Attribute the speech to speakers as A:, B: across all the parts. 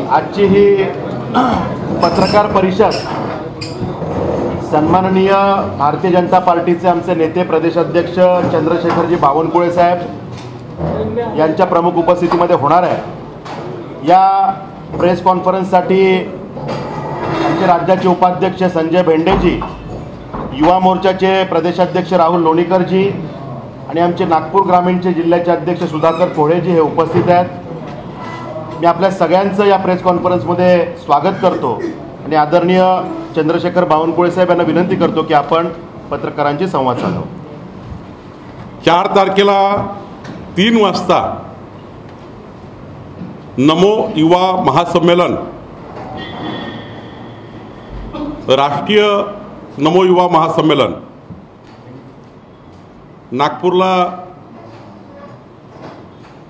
A: आजची ही पत्रकार परिषद सन्माननीय भारतीय जनता पार्टीचे आमचे नेते प्रदेशाध्यक्ष चंद्रशेखरजी बावनकुळे साहेब यांच्या प्रमुख उपस्थितीमध्ये होणार आहे। या प्रेस कॉन्फरन्ससाठी आमचे राज्याचे उपाध्यक्ष संजय भेंडेजी, युवा मोर्चाचे प्रदेशाध्यक्ष राहुल लोणीकरजी आणि आमचे नागपूर ग्रामीणचे जिल्ह्याचे अध्यक्ष सुधाकर कोळेजी हे उपस्थित आहेत। मी आपल्या सगळ्यांचं या प्रेस कॉन्फरन्समध्ये स्वागत करतो आणि आदरणीय चंद्रशेखर बावनकुळे साहेब यांना विनंती करतो की आपण पत्रकारांशी संवाद साधावा।
B: 4 तारखेला 3 वाजता नमो युवा महासंमेलन, राष्ट्रीय नमो युवा महासंमेलन नागपूरला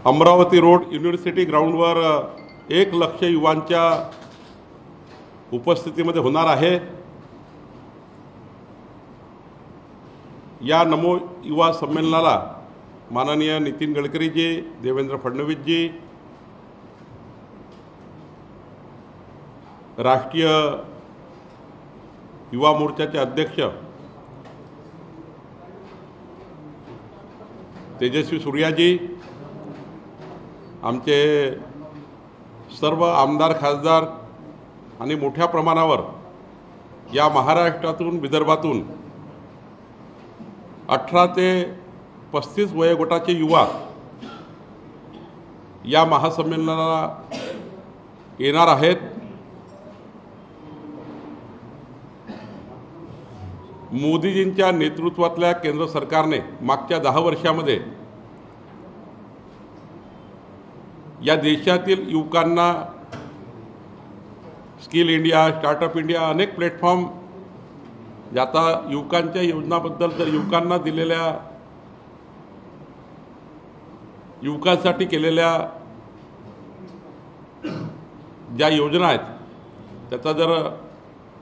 B: अमरावती रोड युनिव्हर्सिटी ग्राउंडवर 1 लाख युवांच्या उपस्थितीमध्ये होणार आहे। या नमो युवा संमेलनाला माननीय नितीन गडकरीजी, देवेंद्र फडणवीसजी, राष्ट्रीय युवा मोर्चाचे अध्यक्ष तेजस्वी सूर्याजी, आमचे सर्व आमदार खासदार आणि मोठ्या प्रमाणावर या महाराष्ट्रातून, विदर्भातून 18 ते 35 वयोगटाचे युवा या महासंमेलनाला येणार आहेत। मोदीजींच्या नेतृत्वातल्या केंद्र सरकारने मागच्या 10 वर्षामध्ये या देशातील युवकांना स्किल इंडिया, स्टार्टअप इंडिया अनेक प्लॅटफॉर्म, आता युवकांच्या योजनाबद्दल तर युवकांना दिलेल्या, युवकांसाठी केलेल्या ज्या योजना आहेत त्याचा जर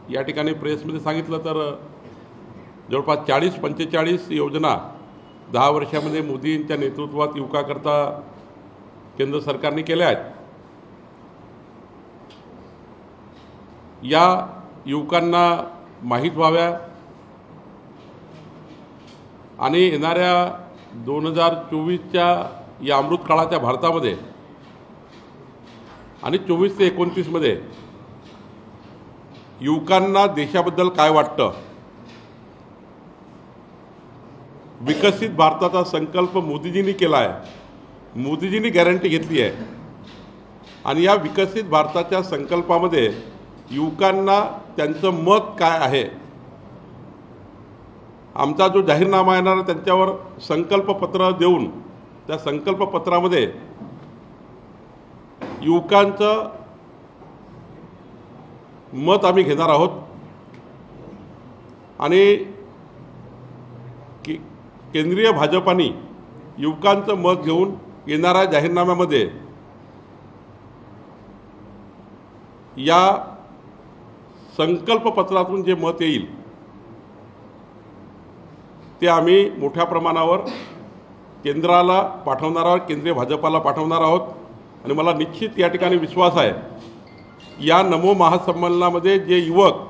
B: या ठिकाणी प्रेसमध्ये सांगितलं तर जवळपास 40-45 योजना 10 वर्षामध्ये मोदींच्या नेतृत्वात युवकाकरता केंद्र सरकारने केल्या आहेत। या युवकांना माहीत व्हाव्या आणि येणाऱ्या 2024च्या या अमृत काळाच्या भारतामध्ये आणि 24 ते 29 मध्ये युवकांना देशाबद्दल काय वाटतं, विकसित भारताचा संकल्प मोदीजींनी केला आहे, मोदीजींनी गॅरंटी घेतली आहे आणि या विकसित भारताच्या संकल्पामध्ये युवकांना त्यांचं मत काय आहे, आमचा जो जाहीरनामा येणार त्यांच्यावर संकल्पपत्र देऊन त्या संकल्पपत्रामध्ये युवकांचं मत आम्ही घेणार आहोत आणि केंद्रीय भाजपाने युवकांचं मत घेऊन येणाऱ्या जाहीरनाम्यामध्ये या संकल्पपत्रातून जे मत येईल ते आम्ही मोठ्या प्रमाणावर केंद्राला पाठवणार आहोत, केंद्रीय भाजपाला पाठवणार आहोत आणि मला निश्चित या ठिकाणी विश्वास आहे या नमो महासंमेलनामध्ये जे युवक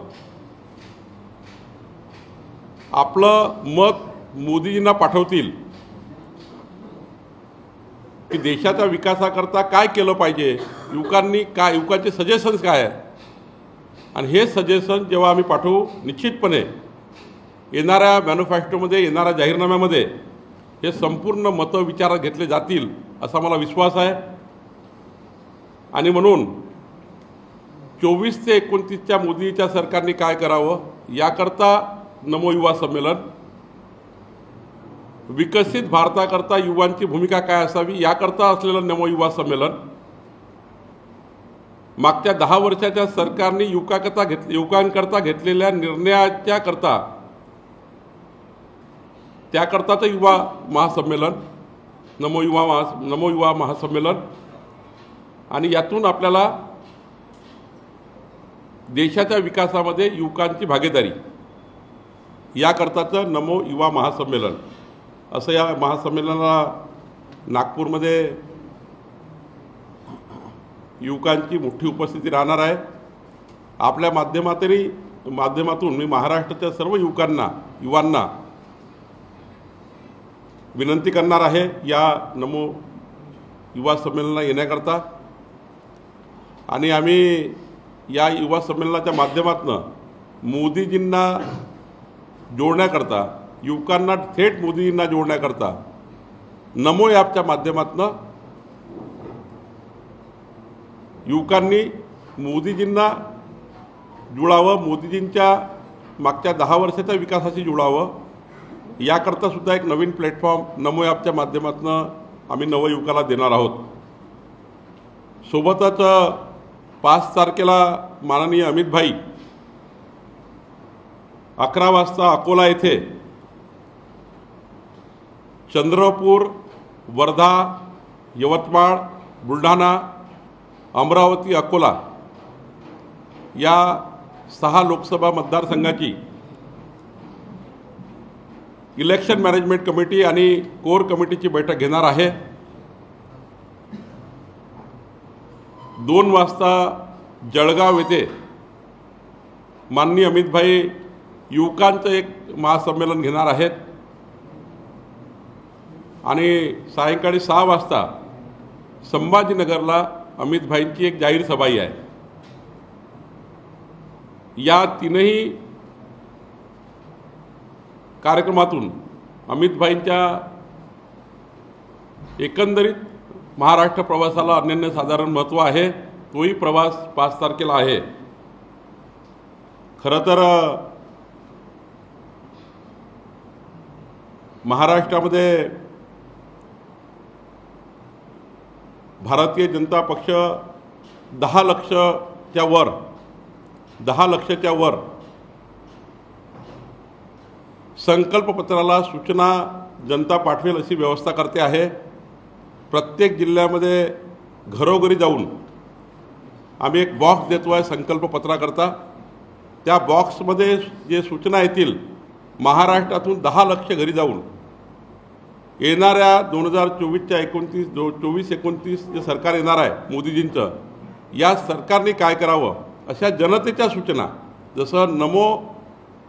B: आपलं मत मोदीजींना पाठवतील की देशाच्या विकासाकरता काय केलं पाहिजे, युवकांचे सजेशन्स काय आहे आणि हे सजेशन जेव्हा आम्ही पाठवू निश्चितपणे येणाऱ्या मॅनिफेस्टोमध्ये, येणाऱ्या जाहीरनाम्यामध्ये हे संपूर्ण मतं विचारात घेतले जातील असा मला विश्वास आहे। आणि म्हणून 24 ते 29च्या मोदीच्या सरकारने काय करावं याकरता नमो युवा संमेलन, विकसित भारताकरता युवांची भूमिका काय असावी याकरता असलेलं नमो युवा संमेलन, मागच्या 10 वर्षाच्या सरकारने युवकांकरता घेतलेल्या निर्णयाच्या करता त्याकरताचं युवा महासंमेलन, नमो युवा महासंमेलन आणि यातून आपल्याला देशाच्या विकासामध्ये युवकांची भागीदारी याकरताचं नमो युवा महासंमेलन असं या महासंमेलनाला नागपूरमध्ये युवकांची मोठी उपस्थिती राहणार आहे। आपल्या माध्यमातून मी महाराष्ट्राच्या सर्व युवांना विनंती करणार आहे या नमो युवा संमेलनाला येण्याकरता। आणि आम्ही या युवा संमेलनाच्या माध्यमातून मोदीजींना जोडण्याकरता, युवकांना थेट मोदीजींना जोडण्याकरता नमो ॲपच्या माध्यमातून युवकांनी मोदीजींना जुळावं, मोदीजींच्या मागच्या 10 वर्षाच्या विकासाशी जुळावं, याकरता सुद्धा एक नवीन प्लॅटफॉर्म नमो ॲपच्या माध्यमातून आम्ही नवयुवकाला देणार आहोत। सोबतच 5 तारखेला माननीय अमित भाई 11 वाजता अकोला येथे चंद्रपूर, वर्धा, यवतमाळ, बुलढाणा, अमरावती, अकोला या 6 लोकसभा मतदारसंघाची इलेक्शन मॅनेजमेंट कमिटी आणि कोर कमिटीची बैठक घेणार आहे। 2 वाजता जळगाव येथे माननीय अमित भाई युवकांचं एक महासंमेलन घेणार आहेत आणि सायंकाळी 6 वाजता संभाजीनगरला अमित भाईंची एक जाहीर सभाही आहे। या 3ही कार्यक्रमातून अमित भाईंच्या एकंदरीत महाराष्ट्र प्रवासाला अनन्यसाधारण महत्त्व आहे। तोही प्रवास 5 तारखेला आहे। खरं तर महाराष्ट्रामध्ये भारतीय जनता पक्ष 10 लक्षच्या वर संकल्पपत्राला सूचना जनता पाठवेल अशी व्यवस्था करते आहे। प्रत्येक जिल्ह्यामध्ये घरोघरी जाऊन आम्ही एक बॉक्स देतो आहे संकल्पपत्राकरता। त्या बॉक्समध्ये जे सूचना येतील महाराष्ट्रातून 10 लक्ष घरी जाऊन येणाऱ्या 2024-29 जे सरकार येणार आहे मोदीजींचं, या सरकारने काय करावं अशा जनतेच्या सूचना, जसं नमो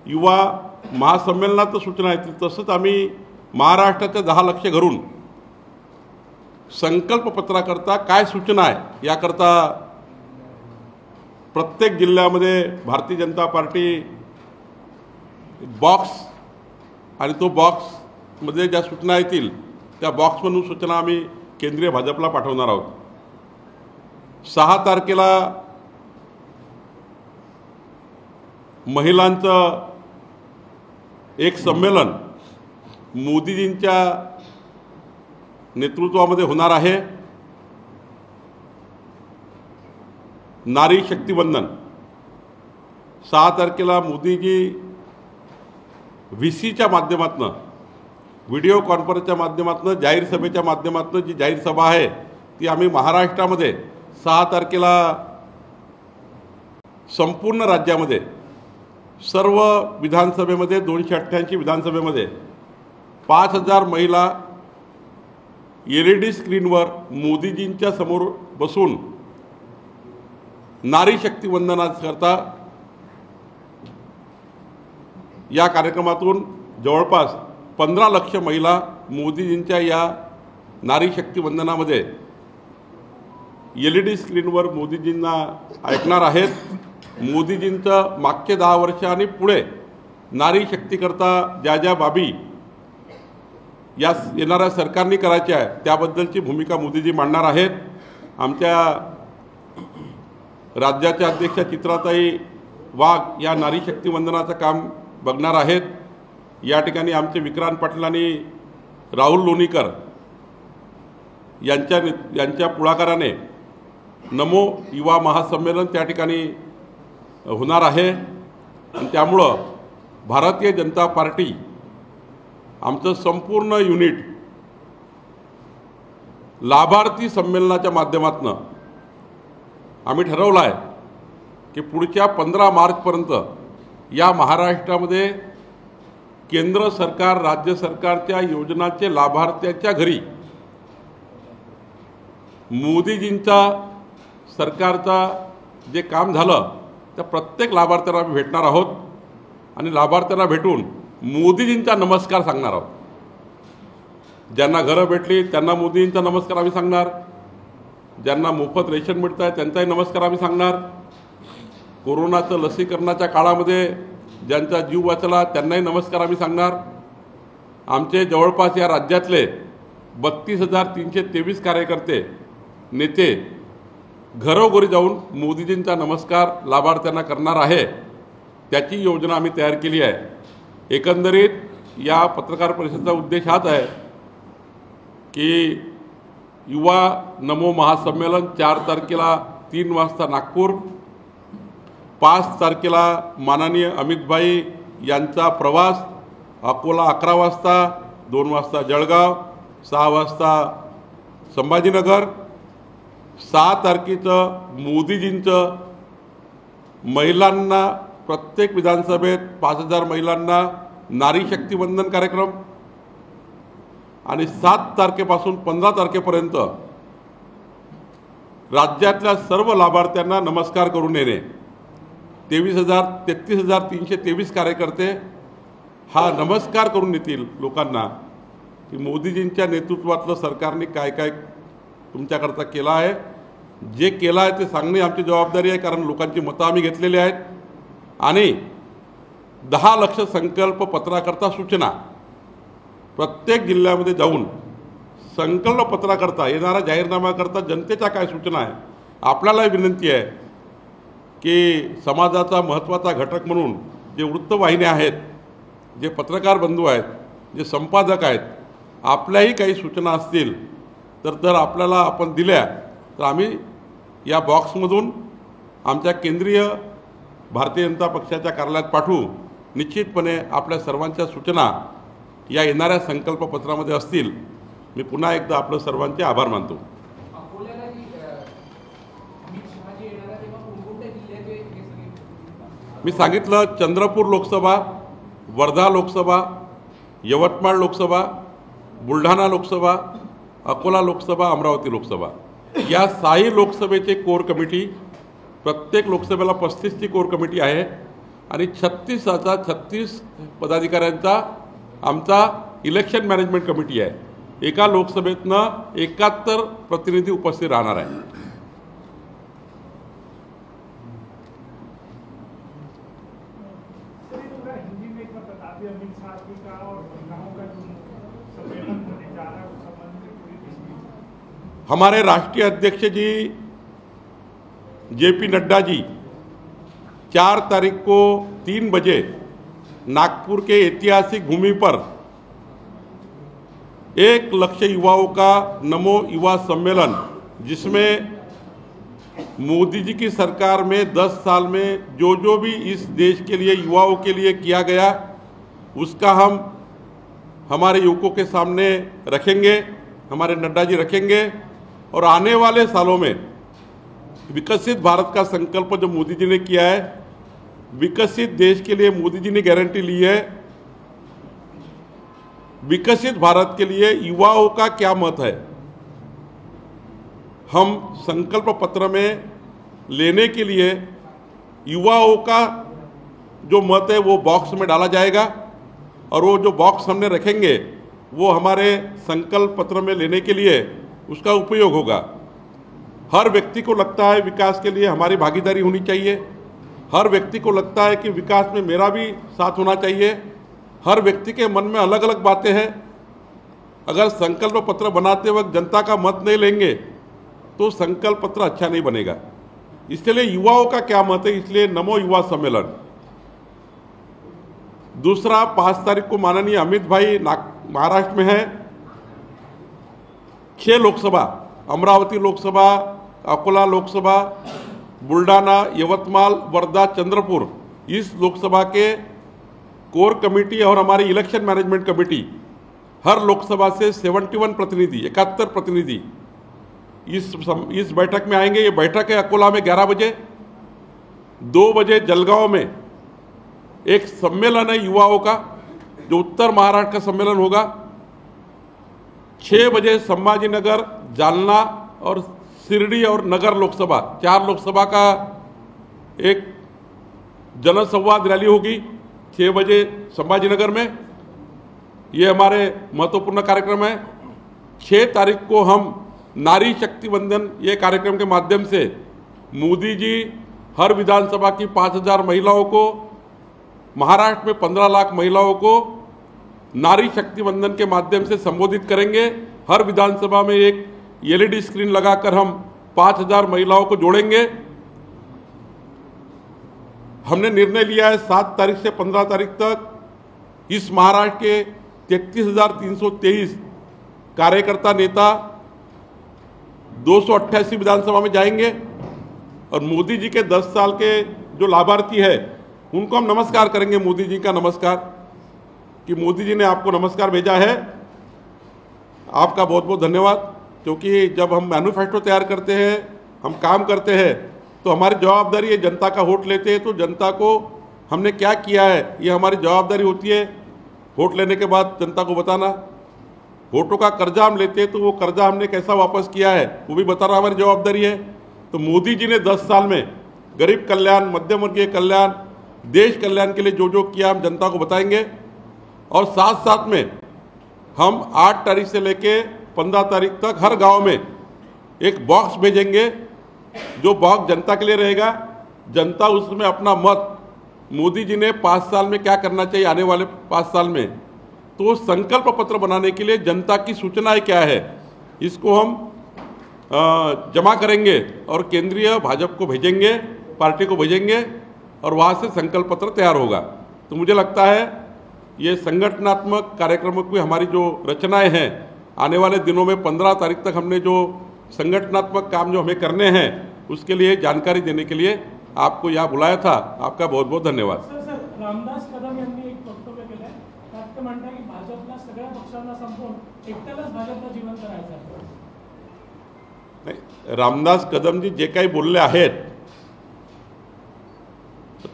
B: युवा महासंमेलनात सूचना येतील तसंच आम्ही महाराष्ट्राच्या 10 लक्ष घरून संकल्पपत्राकरता काय सूचना आहे याकरता प्रत्येक जिल्ह्यामध्ये भारतीय जनता पार्टी बॉक्स आणि तो बॉक्समध्ये ज्या सूचना येतील त्या बॉक्समधून सूचना आम्ही केंद्रीय भाजपला पाठवणार आहोत। 6 तारखेला महिलांचं एक संमेलन मोदीजींच्या नेतृत्वामध्ये होणार आहे। नारी शक्तिवंदन 6 तारखेला मोदीजी VCच्या माध्यमातून, व्हिडिओ कॉन्फरन्सच्या माध्यमातून, जाहीर सभेच्या माध्यमातून जी जाहीर सभा आहे ती आम्ही महाराष्ट्रामध्ये 6 तारखेला संपूर्ण राज्यामध्ये सर्व विधानसभेमध्ये 288 विधानसभेमध्ये 5000 महिला LED स्क्रीनवर मोदीजींच्या समोर बसून नारी शक्तिवंदनाकरता या कार्यक्रमातून जवळपास 15 लक्ष महिला मोदीजींच्या या नारी शक्तिवंदनामध्ये LED स्क्रीनवर मोदीजींना ऐकणार आहेत। मोदीजींचं मागचे 10 वर्ष आणि पुढे नारी शक्तीकरता ज्या ज्या बाबी या येणाऱ्या सरकारने करायच्या आहे त्याबद्दलची भूमिका मोदीजी मांडणार आहेत। आमच्या राज्याच्या अध्यक्षा चित्राताई वाघ या नारी शक्तिवंदनाचं काम बघणार आहेत। या ठिकाणी आमचे विक्रांत पाटील आणि राहुल लोणीकर यांच्या पुढाकाराने नमो युवा महासंमेलन त्या ठिकाणी होणार आहे आणि त्यामुळं भारतीय जनता पार्टी आमचं संपूर्ण युनिट लाभार्थी संमेलनाच्या माध्यमातून आम्ही ठरवलं आहे की पुढच्या 15 मार्चपर्यंत या महाराष्ट्रामध्ये केंद्र सरकार राज्य सरकारच्या योजनांचे लाभार्थ्यांच्या घरी मोदीजींचा सरकारचा जे काम झालं त्या प्रत्येक लाभार्थ्यांना आम्ही भेटणार आहोत आणि लाभार्थ्यांना भेटून मोदीजींचा नमस्कार सांगणार आहोत. ज्यांना घरं भेटली त्यांना मोदीजींचा नमस्कार आम्ही सांगणार, ज्यांना मोफत रेशन मिळत आहे त्यांचाही नमस्कार आम्ही सांगणार, कोरोनाचं लसीकरणाच्या काळामध्ये ज्यांचा जीव वाचला त्यांनाही नमस्कार आम्ही सांगणार. आमचे जवळपास या राज्यातले 32,323 कार्यकर्ते नेते घरोघरी जाऊन मोदीजींचा नमस्कार लाभार्थ्यांना करणार आहे. त्याची योजना आम्ही तयार केली आहे. एकंदरीत या पत्रकार परिषदेचा उद्देश हाच आहे की युवा नमो महासंमेलन 4 तारखेला 3 वाजता नागपूर, 5 तारखेला माननीय अमितभाई यांचा प्रवास अकोला 11 वाजता, 2 वाजता जळगाव, 6 वाजता संभाजीनगर, 6 तारखेचं मोदीजींचं महिलांना प्रत्येक विधानसभेत 5,000 महिलांना नारी शक्तीवंदन कार्यक्रम आणि 7 तारखेपासून 15 तारखेपर्यंत राज्यातल्या सर्व लाभार्थ्यांना नमस्कार करून येणे. 33,323 कार्यकर्ते हा नमस्कार करून येतील लोकांना की मोदीजींच्या नेतृत्वातलं सरकारने काय काय तुमच्याकरता केलं आहे. जे केलं आहे ते सांगणे आमची जबाबदारी आहे, कारण लोकांची मतं आम्ही घेतलेली आहेत. आणि 10 लाख संकल्प पत्राकरता सूचना प्रत्येक जिल्ह्यामध्ये जाऊन संकल्प पत्राकरता येणारा जाहीरनाम्याकरता जनतेच्या काय सूचना आहे. आपल्याला विनंती आहे की समाजाचा महत्त्वाचा घटक म्हणून जे वृत्तवाहिन्या आहेत, जे पत्रकार बंधू आहेत, जे संपादक आहेत, आपल्याही काही सूचना असतील तर जर आपल्याला आपण दिल्या तर आम्ही या बॉक्समधून आमच्या केंद्रीय भारतीय जनता पक्षाच्या कार्यालयात पाठवू. निश्चितपणे आपल्या सर्वांच्या सूचना या येणाऱ्या संकल्पपत्रामध्ये असतील. मी पुन्हा एकदा आपलं सर्वांचे आभार मानतो. मी सांगितलं चंद्रपूर लोकसभा, वर्धा लोकसभा, यवतमाळ लोकसभा, बुलढाणा लोकसभा, अकोला लोकसभा, अमरावती लोकसभा या 6 लोकसभेचे कोर कमिटी, प्रत्येक लोकसभेला 35ची कोर कमिटी आहे आणि 36 पदाधिकाऱ्यांचा आमचा इलेक्शन मॅनेजमेंट कमिटी आहे. एका लोकसभेतनं 71 प्रतिनिधी उपस्थित राहणार आहे. हमारे राष्ट्रीय अध्यक्ष जी JP नड्डा जी 4 तारीख को 3 बजे नागपुर के ऐतिहासिक भूमि पर 1 लाख युवाओं का नमो युवा सम्मेलन, जिसमें मोदी जी की सरकार में 10 साल में जो भी इस देश के लिए युवाओं के लिए किया गया उसका हम हमारे युवकों के सामने रखेंगे, हमारे नड्डा जी रखेंगे. और आने वाले सालों में विकसित भारत का संकल्प जो मोदी जी ने किया है, विकसित देश के लिए मोदी जी ने गारंटी ली है. विकसित भारत के लिए युवाओं का क्या मत है, हम संकल्प पत्र में लेने के लिए युवाओं का जो मत है वो बॉक्स में डाला जाएगा और वो जो बॉक्स हमने रखेंगे वो हमारे संकल्प पत्र में लेने के लिए उसका उपयोग होगा. हर व्यक्ति को लगता है विकास के लिए हमारी भागीदारी होनी चाहिए. हर व्यक्ति को लगता है कि विकास में मेरा भी साथ होना चाहिए. हर व्यक्ति के मन में अलग अलग बातें हैं. अगर संकल्प पत्र बनाते वक्त जनता का मत नहीं लेंगे तो संकल्प पत्र अच्छा नहीं बनेगा. इसलिए युवाओं का क्या मत है, इसलिए नमो युवा सम्मेलन. दूसरा 5 तारीख को माननीय अमित भाई महाराष्ट्र में है. 6 लोकसभा, अमरावती लोकसभा, अकोला लोकसभा, बुलढाना, यवतमाल, वर्धा, चंद्रपुर, इस लोकसभा के कोर कमेटी और हमारी इलेक्शन मैनेजमेंट कमेटी हर लोकसभा से 71 प्रतिनिधि, 71 प्रतिनिधि इस बैठक में आएंगे. ये बैठक है अकोला में 11 बजे. 2 बजे जलगांव में एक सम्मेलन है युवाओं का, जो उत्तर महाराष्ट्र का सम्मेलन होगा. 6 बजे संभाजीनगर, जालना और शिरडी और नगर लोकसभा 4 लोकसभा का एक जनसंवाद रैली होगी 6 बजे संभाजीनगर में। ये हमारे महत्वपूर्ण कार्यक्रम है। 6 तारीख को हम नारी शक्ति वंदन ये कार्यक्रम के माध्यम से मोदी जी हर विधानसभा की 5000 महिलाओं को, महाराष्ट्र में 15 लाख महिलाओं को नारी शक्ति वंदन के माध्यम से संबोधित करेंगे। हर विधानसभा में एक एलईडी स्क्रीन लगाकर हम 5000 महिलाओं को जोड़ेंगे। हमने निर्णय लिया है 7 तारीख से 15 तारीख तक इस महाराष्ट्र के 33,323 कार्यकर्ता नेता 288 विधानसभा में जाएंगे और मोदी जी के 10 साल के जो लाभार्थी है उनको हम नमस्कार करेंगे। मोदी जी का नमस्कार कि मोदी जी ने आपको नमस्कार भेजा है, आपका बहुत बहुत धन्यवाद। क्योंकि जब हम मैनिफेस्टो तैयार करते हैं, हम काम करते हैं, तो हमारी जवाबदारी है, जनता का वोट लेते हैं तो जनता को हमने क्या किया है ये हमारी जवाबदारी होती है। वोट लेने के बाद जनता को बताना, वोटों का कर्जा हम लेते हैं तो वो कर्जा हमने कैसा वापस किया है वो भी बताना हमारी जवाबदारी है। तो मोदी जी ने 10 साल में गरीब कल्याण, मध्यम वर्गीय कल्याण, देश कल्याण के लिए जो जो किया हम जनता को बताएंगे। और साथ साथ में हम 8 तारीख से लेके 15 तारीख तक हर गांव में एक बॉक्स भेजेंगे, जो बॉक्स जनता के लिए रहेगा। जनता उसमें अपना मत, मोदी जी ने 5 साल में क्या करना चाहिए आने वाले 5 साल में, तो संकल्प पत्र बनाने के लिए जनता की सूचनाएं क्या है इसको हम जमा करेंगे और केंद्रीय भाजपा को भेजेंगे, पार्टी को भेजेंगे और वहाँ से संकल्प पत्र तैयार होगा। तो मुझे लगता है ये संगठनात्मक कार्यक्रमों की हमारी जो रचनाएं हैं आने वाले दिनों में 15 तारीख तक हमने जो संगठनात्मक काम जो हमें करने हैं उसके लिए जानकारी देने के लिए आपको यहाँ बुलाया था। आपका बहुत बहुत धन्यवाद।
C: सर, रामदास कदम यांनी एक वक्तव्य केलं आहे, त्यात ते म्हणतात की भाजपला सगळ्या पक्षांना संपवून एकट्यालाच भाजपला जिवंत करायचं आहे।
B: नाही, रामदास कदमजी जे काही बोलले आहेत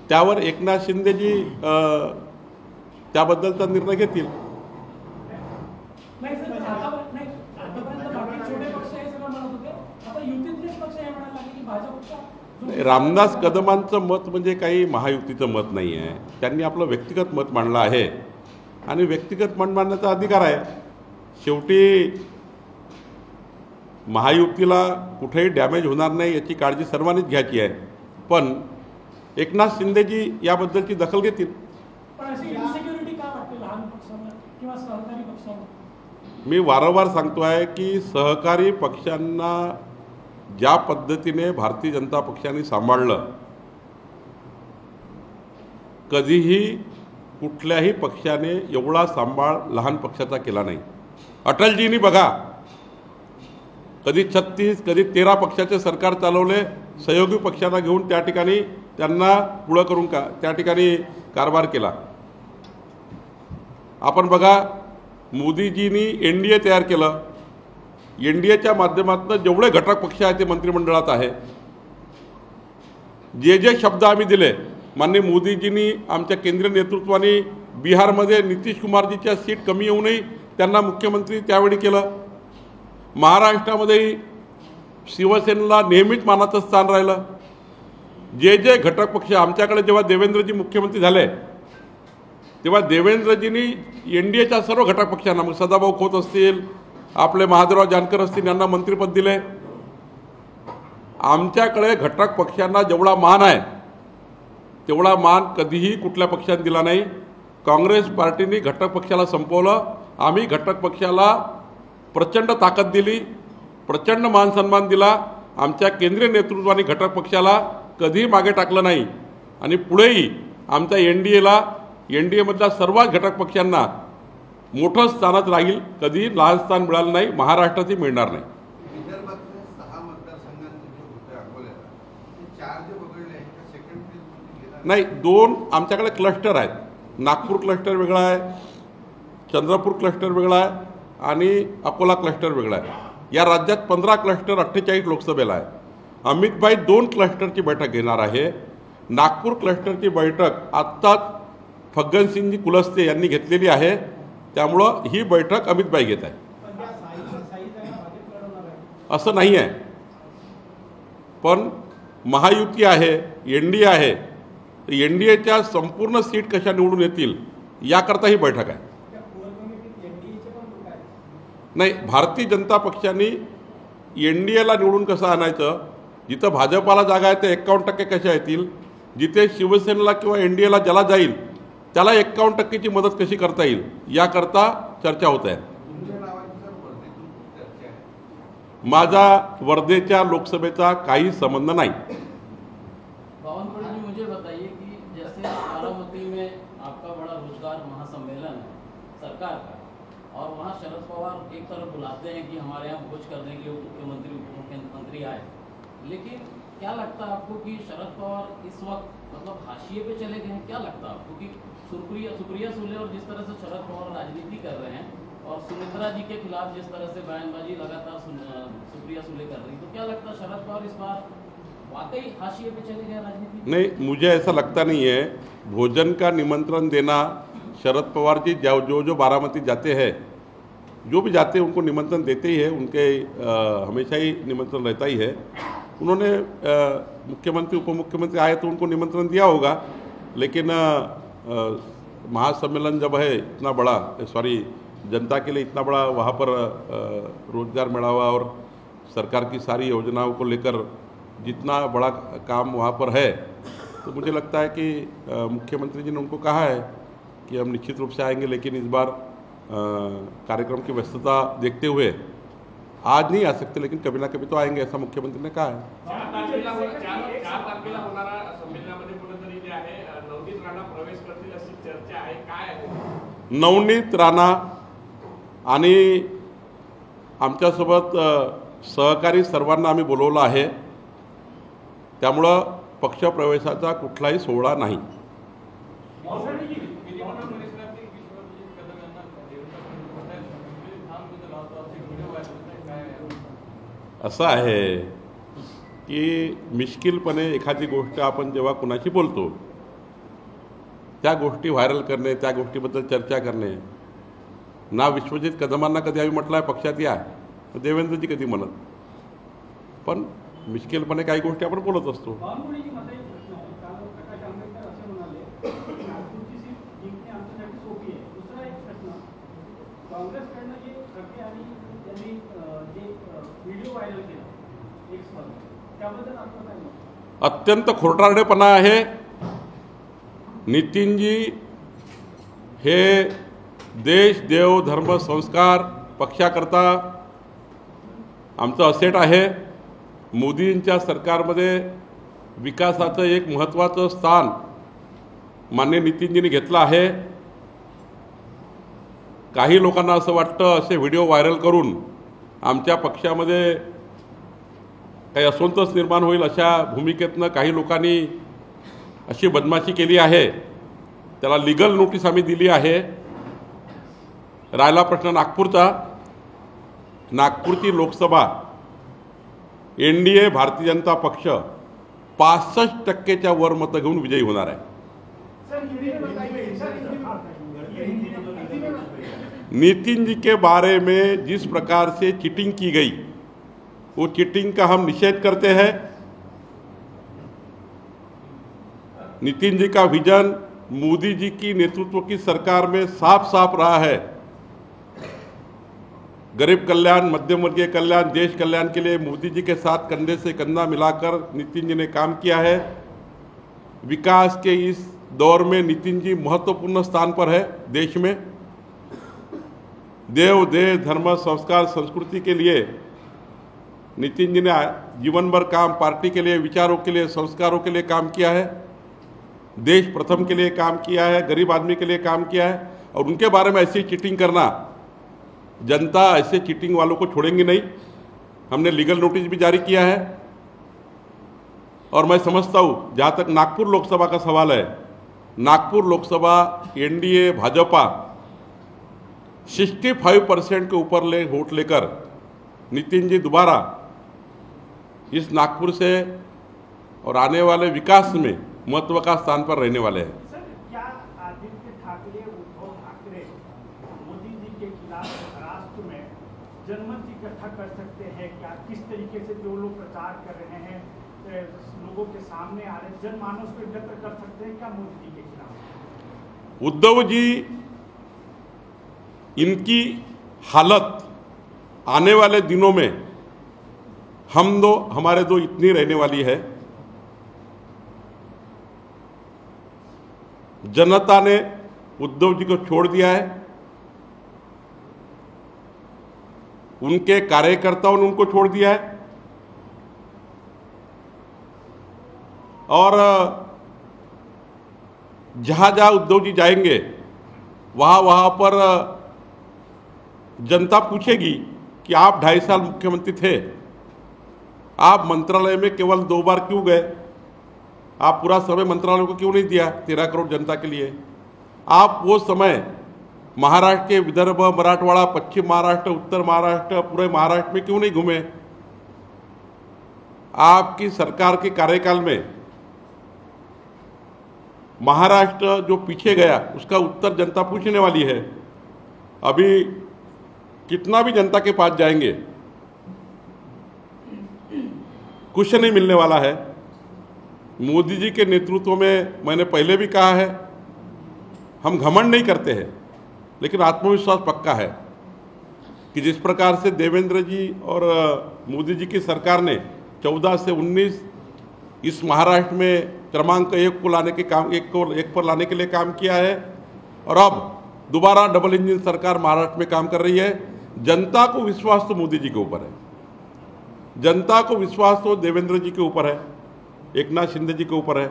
B: त्यावर एकनाथ शिंदेजी त्याबद्दलचा निर्णय घेतील।
C: नाही सर, आतापर्यंत बाकी छोटे पक्ष हे सगळं म्हणत होते, आता युतीतलेच पक्ष हे म्हणायला लागले की भाजपचा
B: रामदास कदमांचं मत म्हणजे काही महायुतीचं मत नाही आहे। त्यांनी आपलं व्यक्तिगत मत मांडलं आहे आणि व्यक्तिगत मत मांडण्याचा अधिकार आहे। शेवटी महायुतीला कुठेही डॅमेज होणार नाही याची काळजी सर्वांनीच घ्यायची आहे, पण एकनाथ शिंदेजी याबद्दलची दखल घेतील।
C: पण अशी इन्सिक्युरिटी का वाटते लहान पक्षांना किंवा सहकारी पक्षांना?
B: मी वारंवार सांगतो आहे की सहकारी पक्षांना ज्या पद्धतीने भारतीय जनता पक्षाने सांभाळलं, कधीही कुठल्याही पक्षाने एवढा सांभाळ लहान पक्षाचा केला नाही। अटलजींनी बघा कधी 36 कधी 13 पक्षाचे सरकार चालवले, सहयोगी पक्षांना घेऊन त्या ठिकाणी त्यांना पुढं करून त्या ठिकाणी कारभार केला। आपण बघा मोदीजींनी एनडीए तयार केलं, एनडीएच्या माध्यमातून जेवढे घटक पक्ष आहेत ते मंत्रिमंडळात आहे। जे जे शब्द आम्ही दिले माननीय मोदीजींनी आमच्या केंद्रीय नेतृत्वाने बिहारमध्ये नितीश कुमारजीच्या सीट कमी येऊनही त्यांना मुख्यमंत्री त्यावेळी केलं। महाराष्ट्रामध्येही शिवसेनेला नेहमीच मानाचं स्थान राहिलं। जे जे घटक पक्ष आमच्याकडे जेव्हा देवेंद्रजी मुख्यमंत्री झाले तेव्हा देवेंद्रजींनी एनडीएच्या सर्व घटक पक्षांना, मग सदाभाऊ खोत असतील, आपले महादेवराव जानकर असतील, यांना मंत्रिपद दिले। आमच्याकडे घटक पक्षांना जेवढा मान आहे तेवढा मान कधीही कुठल्या पक्षाने दिला नाही। काँग्रेस पार्टीने घटक पक्षाला संपवलं, आम्ही घटक पक्षाला प्रचंड ताकद दिली, प्रचंड मान सन्मान दिला। आमच्या केंद्रीय नेतृत्वाने घटक पक्षाला कधीही मागे टाकलं नाही आणि पुढेही आमच्या एनडीएमधल्या सर्व घटक पक्षांना मोठं स्थानात राहील, कधी लहान स्थान मिळालं नाही, महाराष्ट्रातही मिळणार नाही।
D: विदर्भातल्या 6 मतदारसंघांचे जे होते अकोल्याला ते 4 जे वगळले त्या सेकंड फेजमध्ये
B: नाही, 2 आमच्याकडे क्लस्टर आहेत। नागपूर क्लस्टर वेगळा आहे, चंद्रपूर क्लस्टर वेगळा आहे आणि अकोला क्लस्टर वेगळा आहे। या राज्यात 15 क्लस्टर 48 लोकसभेला आहे। अमितभाई 2 क्लस्टरची बैठक घेणार आहे। नागपूर क्लस्टरची बैठक आत्ताच फग्गनसिंगजी कुलस्ते यांनी घेतलेली आहे, त्यामुळं ही बैठक अमितभाई घेत आहे। असं नाही आहे, पण महायुती आहे, NDA आहे, तर NDAच्या संपूर्ण सीट कशा निवडून येतील याकरता ही बैठक आहे. नाही, भारतीय जनता पक्षाने NDAला निवडून कसं आणायचं, जिथं भाजपाला जागा आहे ते 51% कशा येतील, जिथे शिवसेनेला किंवा NDAला ज्याला जाईल त्याला 51%ची मदत कशी करता येईल याकरता चर्चा होत आहे.
D: तुमच्या नावाची सर वर्धेतून खूप चर्चा आहे.
B: माझा वर्धेच्या लोकसभेचा काही संबंध नाही.
E: बावनकुळे जी, मुझे बताइए कि जैसे बारामती में आपका बड़ा रोजगार महासम्मेलन है सरकार का, और वहाँ शरद पवार एक तरफ बुलाते हैं कि हमारे यहाँ भोज करने के लिए मुख्यमंत्री उप मुख्यमंत्री आए, लेकिन क्या लगता है आपको कि शरद पवार इस वक्त मतलब हाशिए पे चले गए हैं? क्या लगता है आपको कि सुप्रिया सुले और जिस तरह से शरद पवार राजनीति कर रहे हैं और सुमित्रा जी के खिलाफ जिस तरह से बयानबाजी लगातार सुप्रिया सुले कर रही, तो क्या लगता है शरद पवार इस बार वाकई हाशिए पे चले गए राजनीति?
B: नहीं, मुझे ऐसा लगता नहीं है. भोजन का निमंत्रण देना, शरद पवार जी जो बारामती जाते हैं, जो भी जाते हैं उनको निमंत्रण देते ही है, उनके हमेशा ही निमंत्रण रहता ही है. उन्होंने मुख्यमंत्री उप मुख्यमंत्री आए तो उनको निमंत्रण दिया होगा, लेकिन महासम्मेलन जब है इतना बड़ा, जनता के लिए इतना बड़ा, वहाँ पर रोजगार मेळावा और सरकार की सारी योजनाओं को लेकर जितना बड़ा काम वहाँ पर है, तो मुझे लगता है कि मुख्यमंत्री जी ने उनको कहा है कि हम निश्चित रूप से आएंगे, लेकिन इस बार कार्यक्रम की व्यस्तता देखते हुए आज नहीं आ सकते, लेकिन कभी ना कभी तो आएंगे, ऐसा मुख्यमंत्री ने कहा है.
F: 4 तारखेला होणारा संमेलनामध्ये कुठेतरी जे आहे नवनीत राणा प्रवेश करतील अशी चर्चा आहे, काय आहे?
B: नवनीत राणा आणि आमच्यासोबत सहकारी सर्वांना आम्ही बोलवलं आहे, त्यामुळं पक्षप्रवेशाचा कुठलाही सोहळा नाही. असं आहे की मिश्किलपणे एखादी गोष्ट आपण जेव्हा कुणाशी बोलतो त्या गोष्टी व्हायरल करणे, त्या गोष्टीबद्दल चर्चा करणे, ना विश्वजित कदमांना कधी आम्ही म्हटलं आहे पक्षात या, देवेंद्रजी कधी म्हणत, पण मिश्किलपणे काही गोष्टी आपण बोलत असतो. अत्यंत खोटारडेपणा आहे. नितीनजी हे देश, देव, धर्म, संस्कार पक्षाकरता आमचं असेट आहे. मोदींच्या सरकारमध्ये विकासाचं एक महत्त्वाचं स्थान माननीय नितीनजींनी घेतलं आहे. काही लोकांना असं वाटतं, असे व्हिडिओ व्हायरल करून आमच्या पक्षामध्ये काही असंतोष निर्माण होईल अशा भूमिकेतनं काही लोकांनी अशी बदमाशी केली आहे. त्याला लीगल नोटीस आम्ही दिली आहे. राहिला प्रश्न नागपूरचा, नागपूरची लोकसभा NDA भारतीय जनता पक्ष 65% वर मतं घेऊन विजयी होणार आहे. नितिन जी के बारे में जिस प्रकार से चीटिंग की गई, वो चीटिंग का हम निषेध करते हैं. नितिन जी का विजन मोदी जी की नेतृत्व की सरकार में साफ साफ रहा है. गरीब कल्याण, मध्यम वर्गीय कल्याण, देश कल्याण के लिए मोदी जी के साथ कंधे से कंधा मिलाकर नितिन जी ने काम किया है. विकास के इस दौर में नितिन जी महत्वपूर्ण स्थान पर है देश में. देव, देश, धर्म, संस्कार, संस्कृति के लिए नितिन जी ने जीवन भर काम, पार्टी के लिए, विचारों के लिए, संस्कारों के लिए काम किया है. देश प्रथम के लिए काम किया है, गरीब आदमी के लिए काम किया है. और उनके बारे में ऐसी चीटिंग करना, जनता ऐसे चीटिंग वालों को छोड़ेंगी नहीं. हमने लीगल नोटिस भी जारी किया है. और मैं समझता हूँ, जहाँ तक नागपुर लोकसभा का सवाल है, नागपुर लोकसभा NDA भाजपा 65% के ऊपर वोट लेकर नितिन जी दोबारा इस नागपुर से और आने वाले विकास में महत्व का स्थान पर रहने वाले हैं.
G: सर, क्या आदित्य ठाकरे, उद्धव ठाकरे मोदी जी के खिलाफ महाराष्ट्र में जनमत इकट्ठा कर सकते हैं? क्या किस तरीके से जो लोग प्रचार कर रहे हैं लोगों के सामने आ रहे, जनमानस को एकत्र कर सकते हैं क्या मोदी जी के खिलाफ?
B: उद्धव जी, इनकी हालत आने वाले दिनों में हमारे दो इतनी रहने वाली है। जनता ने उद्धव जी को छोड़ दिया है, उनके कार्यकर्ताओं ने उनको छोड़ दिया है, और जहां जहां उद्धव जी जाएंगे वहां पर जनता पूछेगी कि आप 2.5 साल मुख्यमंत्री थे, आप मंत्रालय में केवल 2 बार क्यों गए? आप पूरा समय मंत्रालय को क्यों नहीं दिया 13 करोड़ जनता के लिए? आप वो समय महाराष्ट्र के विदर्भ, मराठवाड़ा, पश्चिम महाराष्ट्र, उत्तर महाराष्ट्र, पूरे महाराष्ट्र में क्यों नहीं घूमे? आपकी सरकार के कार्यकाल में महाराष्ट्र जो पीछे गया उसका उत्तर जनता पूछने वाली है। अभी कितना भी जनता के पास जाएंगे कुछ नहीं मिलने वाला है। मोदी जी के नेतृत्व में, मैंने पहले भी कहा है, हम घमंड नहीं करते हैं, लेकिन आत्मविश्वास पक्का है कि जिस प्रकार से देवेंद्र जी और मोदी जी की सरकार ने 14 से 19 इस महाराष्ट्र में क्रमांक 1 को लाने के काम एक पर लाने के लिए काम किया है, और अब दोबारा डबल इंजन सरकार महाराष्ट्र में काम कर रही है। जनता को विश्वास तो मोदी जी के ऊपर है, जनता को विश्वास तो देवेंद्र जी के ऊपर है, एकनाथ शिंदे जी के ऊपर है,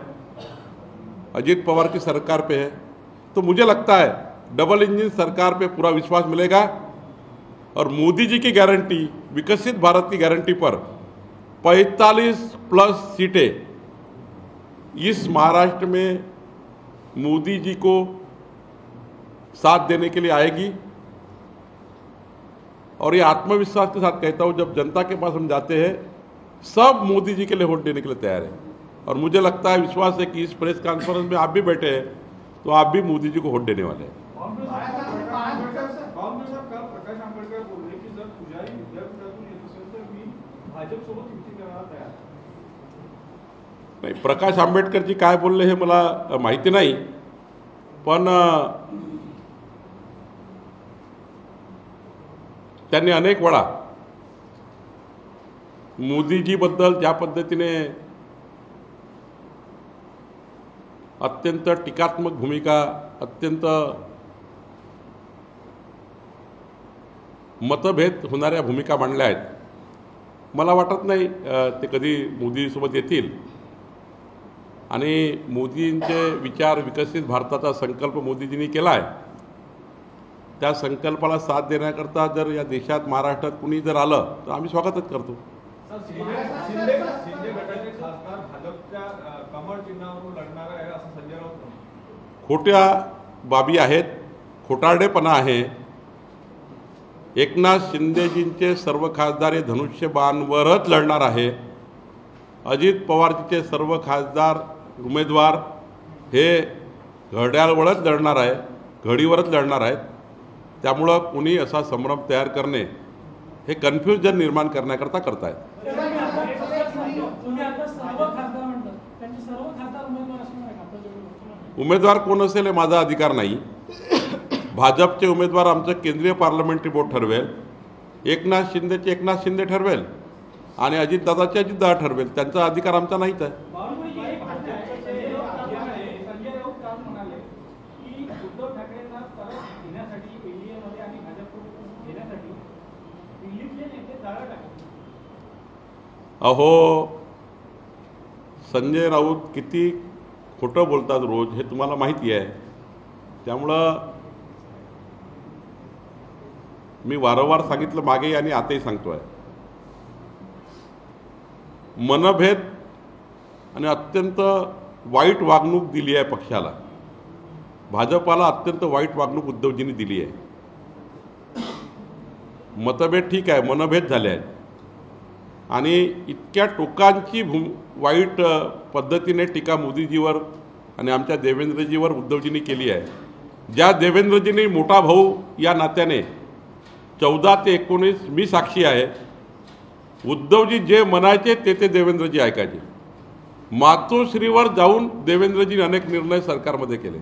B: अजीत पवार की सरकार पे है। तो मुझे लगता है डबल इंजन सरकार पे पूरा विश्वास मिलेगा, और मोदी जी की गारंटी, विकसित भारत की गारंटी पर 45+ सीटें इस महाराष्ट्र में मोदी जी को साथ देने के लिए आएगी। और ये आत्मविश्वास के साथ कहता हूं, जब जनता के पास हम जाते हैं सब मोदी जी के लिए वोट देने के लिए तैयार है। और मुझे लगता है, विश्वास है कि इस प्रेस कॉन्फ्रेंस में आप भी बैठे हैं तो आप भी मोदी जी को वोट देने वाले हैं।
H: प्रकाश आंबेडकर बोलले की जर पुजारी विद्यापीठातून येत असेल तर मी भाजपसोबत युती करायला तयार
B: नाही, प्रकाश आंबेडकर जी काय बोलले हे मला माहिती नाही, पण त्यांनी अनेक वेळा मोदीजीबद्दल ज्या पद्धतीने अत्यंत टीकात्मक भूमिका, अत्यंत मतभेद होणाऱ्या भूमिका मांडल्या आहेत, मला वाटत नाही ते कधी मोदीसोबत येतील। आणि मोदींचे विचार, विकसित भारताचा संकल्प मोदीजींनी केला आहे, त्या संकल्पाला साथ देण्याकरता जर या देशात, महाराष्ट्रात कुणी जर आलं तर आम्ही स्वागतच करतो।
H: शिंदे गटाचे खासदार भाजपच्या कमळ चिन्हावरून लढणार आहे असं संजय राऊत म्हणतात।
B: खोट्या बाबी आहेत, खोटारडेपणा आहे। एकनाथ शिंदेजींचे सर्व खासदार हे धनुष्यबाणवरच लढणार आहे। अजित पवारजीचे सर्व खासदार उमेदवार हे घड्याळवरच लढणार आहे, घडीवरच लढणार आहेत। त्यामुळं कोणी असा संभ्रम तयार करणे हे कन्फ्युजन निर्माण करण्याकरता करतायत। उमेदवार कोण असेल हे माझा अधिकार नाही। भाजपचे उमेदवार आमचं केंद्रीय पार्लमेंटरी बोर्ड ठरवेल, एकनाथ शिंदेचे एकनाथ शिंदे ठरवेल आणि अजितदादाचे अजितदादा ठरवेल, त्यांचा अधिकार आमचा नाहीच आहे।
G: संजय राऊत काल म्हणाले की उद्धव ठाकरेंना परत घेण्यासाठी एनडीएमध्ये आणि भाजपसोबत घेण्यासाठी दिल्लीतले नेते जाळं टाकले।
B: अहो, संजय राऊत किती खोटं बोलतात रोज हे तुम्हाला माहिती आहे। त्यामुळं मी वारंवार सांगितलं मागे आणि आताही सांगतोय, मनभेद आणि अत्यंत वाईट वागणूक दिली आहे पक्षाला, भाजपाला अत्यंत वाईट वागणूक उद्धवजींनी दिली आहे। मतभेद ठीक आहे, मनभेद झाले आहेत आणि इतक्या टोकांची वाईट पद्धतीने टीका मोदीजीवर आणि आमच्या देवेंद्रजीवर उद्धवजींनी केली आहे। ज्या देवेंद्रजींनी मोठा भाऊ या नात्याने 14 ते 19 मी साक्षी आहे, उद्धवजी जे म्हणायचे ते देवेंद्रजी ऐकायचे। मातोश्रीवर जाऊन देवेंद्रजींनी अनेक निर्णय सरकारमध्ये केले.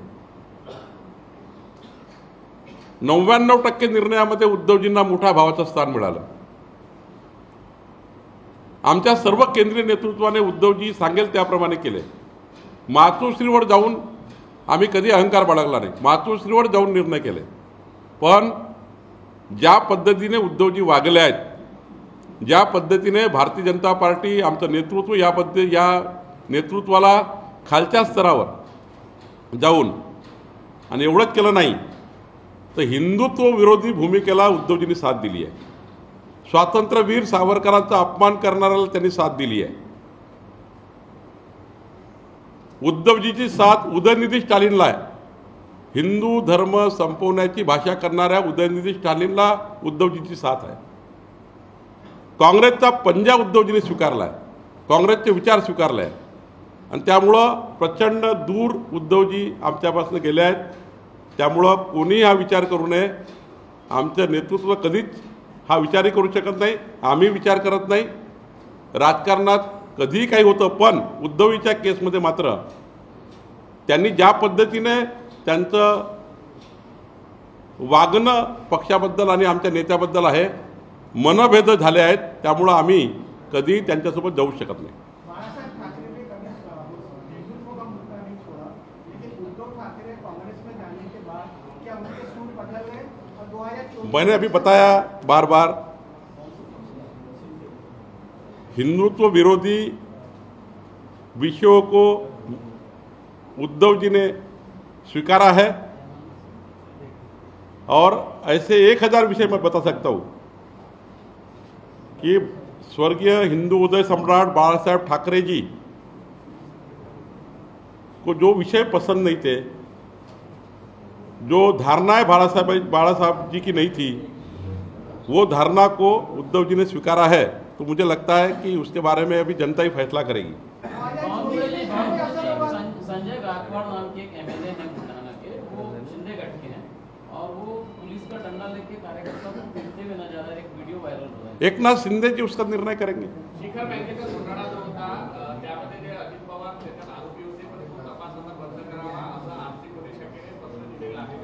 B: 99% निर्णयामध्ये उद्धवजींना मोठ्या भावाचं स्थान मिळालं. आमच्या सर्व केंद्रीय नेतृत्वाने उद्धवजी सांगेल त्याप्रमाणे केले. मातोश्रीवर जाऊन आम्ही कधी अहंकार बाळगला नाही. मातोश्रीवर जाऊन निर्णय केले. पण ज्या पद्धतीने उद्धवजी वागले आहेत, ज्या पद्धतीने भारतीय जनता पार्टी आमचं नेतृत्व या नेतृत्वाला खालच्या स्तरावर जाऊन आणि एवढंच केलं नाही तर हिंदुत्व विरोधी भूमिकेला उद्धवजींनी साथ दिली आहे. स्वातंत्र्यवीर सावरकरांचा अपमान करणाऱ्याला त्यांनी साथ दिली आहे. उद्धवजीची साथ उदयनिधी स्टॅलिनला आहे. हिंदू धर्म संपवण्याची भाषा करणाऱ्या उदयनिधी स्टॅलिनला उद्धवजीची साथ आहे. काँग्रेसचा पंजा उद्धवजींनी स्वीकारला आहे. काँग्रेसचे विचार स्वीकारले आहे आणि त्यामुळं प्रचंड दूर उद्धवजी आमच्यापासून गेले आहेत. त्यामुळं कोणीही हा विचार करू नये. आमचं नेतृत्व कधीच हा विचारही करू शकत नाही. आम्ही विचार करत नाही. राजकारणात कधीही काही होतं, पण उद्धवजीच्या केसमध्ये मात्र त्यांनी ज्या पद्धतीने त्यांचं वागणं पक्षाबद्दल आणि आमच्या नेत्याबद्दल आहे, मनभेद झाले आहेत. त्यामुळं आम्ही कधीही त्यांच्यासोबत जाऊ शकत नाही.
G: बाळासाहेब ठाकरे ने कभी हिंदुत्व का मुद्दा नहीं छोड़ा, लेकिन उद्धव ठाकरे कांग्रेस में जाने के बाद क्या उनके सूर बदल गए? और 2024
B: मैंने अभी बताया बार बार, हिंदुत्व विरोधी विषयों को उद्धव जी ने स्वीकारा है और ऐसे 1000 विषय मैं बता सकता हूँ कि स्वर्गीय हिंदू उदय सम्राट बाळासाहेब ठाकरे जी को जो विषय पसंद नहीं थे, जो धारणाएं बाळासाहेब जी की नहीं थी, वो धारणा को उद्धव जी ने स्वीकारा है. तो मुझे लगता है कि उसके बारे में अभी जनता ही फैसला करेगी.
E: संजय गायकवाड़ नाम के एक एमएलए हैं बुलढाणा के, वो शिंदे गढ़ के हैं और वो पुलिस का डंडा लेके कार्यकर्ता को पीटते हुए नजर आ रहा है. एक वीडियो वायरल हो रहा है.
B: एकनाथ शिंदे जी उसका निर्णय करेंगे.
F: शिखर बँकेचा घोटाळा जो होता त्यामध्ये जे अजित पवार त्याच्यात आरोपी होते, पण तो तपास आता बंद करावा असं आर्थिक गुन्हे शाखेने पत्र दिलेलं आहे.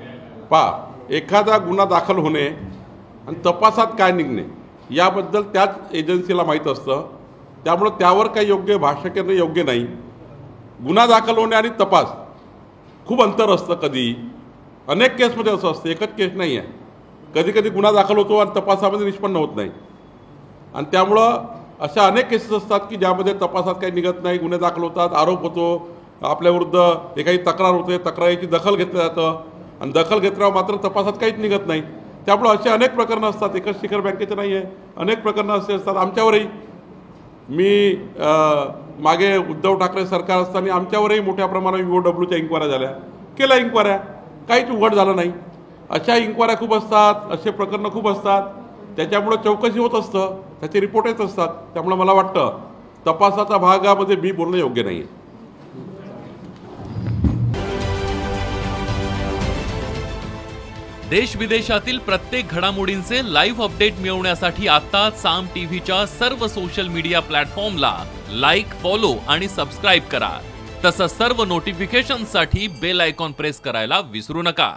B: पहा, एखादा गुन्हा दाखल होणे आणि तपासात काय निघणे याबद्दल त्याच एजन्सीला माहीत असतं. त्यामुळे त्यावर काही योग्य भाष्य करणं योग्य नाही. गुन्हा दाखल होणे आणि तपास खूप अंतर असतं. कधी अनेक केसमध्ये असं असतं, एकच केस नाही आहे. कधी कधी गुन्हा दाखल होतो आणि तपासामध्ये निष्पन्न होत नाही. आणि त्यामुळं अशा अनेक केसेस असतात की ज्यामध्ये तपासात काही निघत नाही, गुन्हे दाखल होतात, आरोप होतो, आपल्याविरुद्ध एखादी तक्रार होते, तक्रारीची दखल घेतलं जातं आणि दखल घेतल्यावर मात्र तपासात काहीच निघत नाही. त्यामुळं असे अनेक प्रकरणं असतात. एकच शिखर बँकेचं नाही आहे, अनेक प्रकरणं असे असतात. आमच्यावरही मी मागे उद्धव ठाकरे सरकार असताना आमच्यावरही मोठ्या प्रमाणात UOWच्या इन्क्वायऱ्या झाल्या, केल्या इन्क्वायऱ्या, काहीच उघड झालं नाही. अशा इन्क्वायऱ्या खूप असतात, असे प्रकरणं खूप असतात. त्याच्यामुळं चौकशी होत असतं, त्याचे रिपोर्ट येत असतात. त्यामुळे मला वाटतं तपासाच्या भागामध्ये मी बोलणं योग्य नाही आहे.
I: देश विदेशातील प्रत्येक घडामोडींचे लाईव्ह अपडेट मिळवण्यासाठी आता साम टीव्हीच्या सर्व सोशल मीडिया प्लॅटफॉर्मला लाईक, फॉलो आणि सबस्क्राईब करा. तसंच सर्व नोटिफिकेशनसाठी बेल आयकॉन प्रेस करायला विसरू नका.